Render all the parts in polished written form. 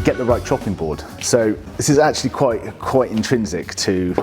Get the right chopping board. So this is actually quite intrinsic to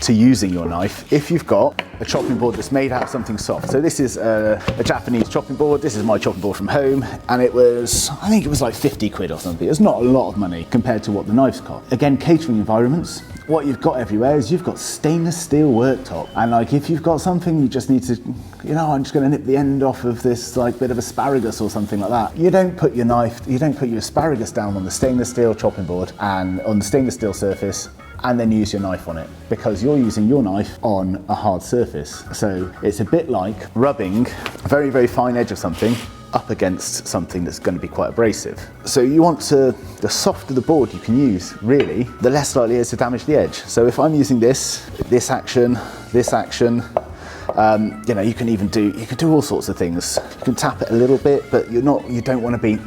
using your knife. If you've got a chopping board that's made out of something soft. So this is a Japanese chopping board. This is my chopping board from home, and it was, I think it was like 50 quid or something. It's not a lot of money compared to what the knife's cost. Again, catering environments, what you've got everywhere is you've got stainless steel worktop. And like if you've got something, you just need to, you know, I'm just gonna nip the end off of this like bit of asparagus or something like that. You don't put your knife, you don't put your asparagus down on the stainless steel chopping board and on the stainless steel surface and then use your knife on it, because you're using your knife on a hard surface. So it's a bit like rubbing a very, very fine edge of something up against something that's going to be quite abrasive. So you want to, the softer the board you can use, really, the less likely it is to damage the edge. So if I'm using this action, you know, you can do all sorts of things. You can tap it a little bit, but you don't want to be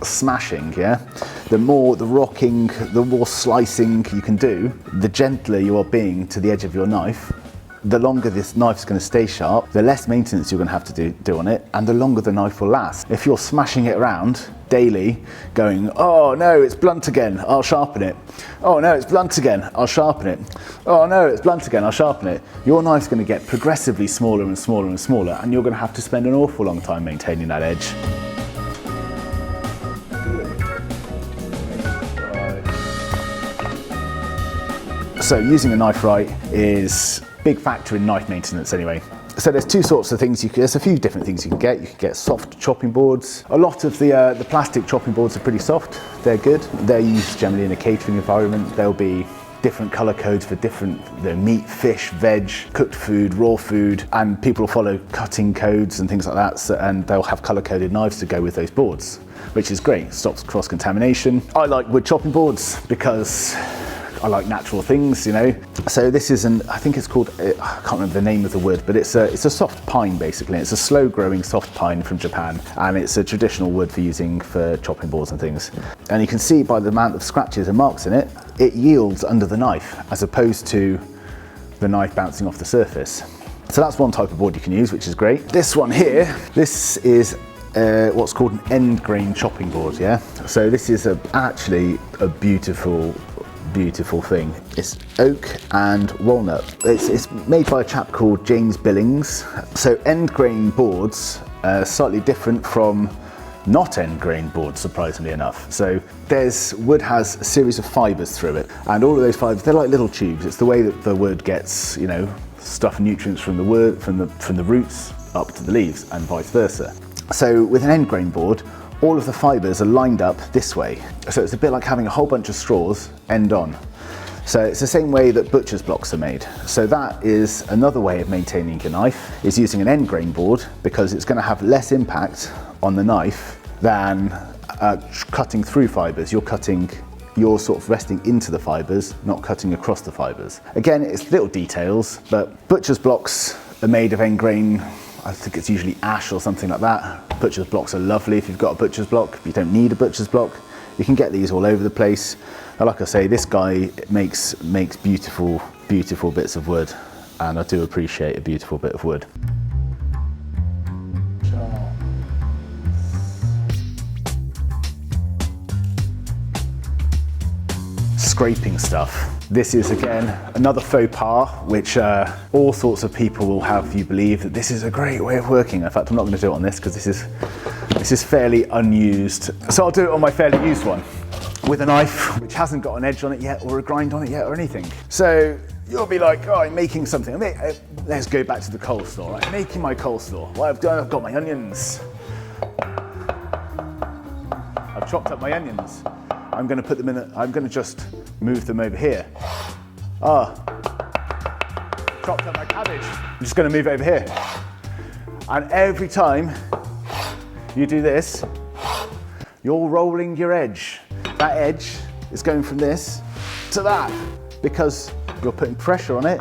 smashing, yeah? The more the rocking, the more slicing you can do, the gentler you are being to the edge of your knife, the longer this knife's going to stay sharp, the less maintenance you're going to have to do on it, and the longer the knife will last. If you're smashing it around daily, going, oh no, it's blunt again, I'll sharpen it. Oh no, it's blunt again, I'll sharpen it. Oh no, it's blunt again, I'll sharpen it. Your knife's going to get progressively smaller and smaller and smaller, and you're going to have to spend an awful long time maintaining that edge. So using a knife right is a big factor in knife maintenance anyway. So there's two sorts of things, there's a few different things you can get. You can get soft chopping boards. A lot of the plastic chopping boards are pretty soft, they're good. They're used generally in a catering environment. There'll be different colour codes for different meat, fish, veg, cooked food, raw food, and people will follow cutting codes and things like that, and they'll have colour-coded knives to go with those boards, which is great, stops cross-contamination. I like wood chopping boards because I like natural things, you know. So this is I think it's called, I can't remember the name of the wood, but it's a soft pine basically. It's a slow growing soft pine from Japan, and it's a traditional wood for using for chopping boards and things. And you can see by the amount of scratches and marks in it, it yields under the knife as opposed to the knife bouncing off the surface. So that's one type of board you can use, which is great. This one here, this is what's called an end grain chopping board, yeah? So this is actually a beautiful thing. It's oak and walnut. It's made by a chap called James Billings. So end grain boards are slightly different from not end grain boards, surprisingly enough. So wood has a series of fibres through it, and all of those fibres, they're like little tubes. It's the way that the wood gets, you know, stuff and nutrients from the wood, from the roots up to the leaves, and vice versa. So with an end grain board, all of the fibres are lined up this way. So it's a bit like having a whole bunch of straws end on. So it's the same way that butcher's blocks are made. So that is another way of maintaining your knife, is using an end grain board, because it's going to have less impact on the knife than cutting through fibres. You're sort of resting into the fibres, not cutting across the fibres. Again, it's little details, but butcher's blocks are made of end grain. I think it's usually ash or something like that. Butcher's blocks are lovely if you've got a butcher's block. If you don't need a butcher's block, you can get these all over the place. And like I say, this guy makes beautiful, beautiful bits of wood, and I do appreciate a beautiful bit of wood. Scraping stuff. This is again another faux pas, which all sorts of people will have you believe that this is a great way of working. In fact, I'm not going to do it on this because this is fairly unused. So I'll do it on my fairly used one with a knife which hasn't got an edge on it yet or a grind on it yet or anything. So you'll be like, oh, I'm making something. Let's go back to the coleslaw. I'm making my coleslaw. What I've done, I've got my onions. I've chopped up my onions. I'm going to put them in. I'm going to just move them over here. Chopped up my cabbage. I'm just going to move it over here. And every time you do this, you're rolling your edge. That edge is going from this to that because you're putting pressure on it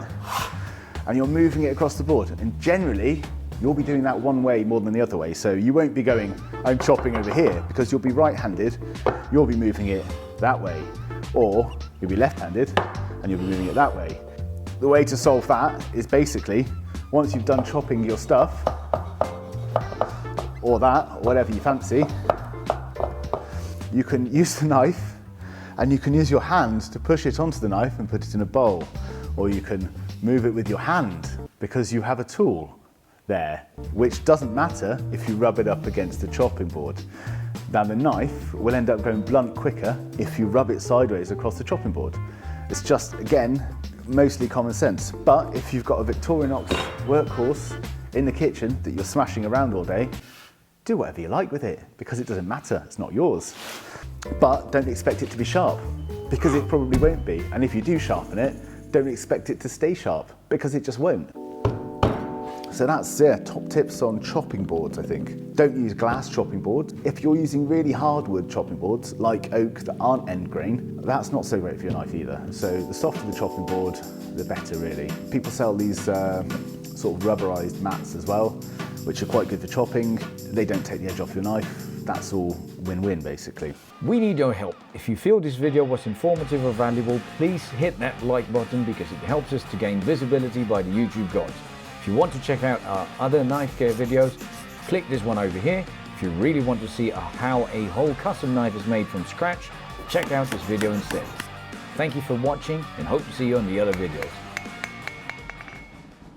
and you're moving it across the board. And generally, you'll be doing that one way more than the other way. So you won't be going, I'm chopping over here, because you'll be right-handed, you'll be moving it that way. Or you'll be left-handed and you'll be moving it that way. The way to solve that is basically, once you've done chopping your stuff, or that, or whatever you fancy, you can use the knife and you can use your hand to push it onto the knife and put it in a bowl. Or you can move it with your hand because you have a tool there, which doesn't matter if you rub it up against the chopping board. Now the knife will end up going blunt quicker if you rub it sideways across the chopping board. It's just, again, mostly common sense. But if you've got a Victorinox workhorse in the kitchen that you're smashing around all day, do whatever you like with it, because it doesn't matter, it's not yours. But don't expect it to be sharp, because it probably won't be. And if you do sharpen it, don't expect it to stay sharp, because it just won't. So that's top tips on chopping boards, I think. Don't use glass chopping boards. If you're using really hardwood chopping boards, like oak that aren't end grain, that's not so great for your knife either. So the softer the chopping board, the better really. People sell these sort of rubberized mats as well, which are quite good for chopping. They don't take the edge off your knife. That's all win-win basically. We need your help. If you feel this video was informative or valuable, please hit that like button because it helps us to gain visibility by the YouTube gods. If you want to check out our other knife care videos, click this one over here. If you really want to see how a whole custom knife is made from scratch, check out this video instead. Thank you for watching and hope to see you on the other videos.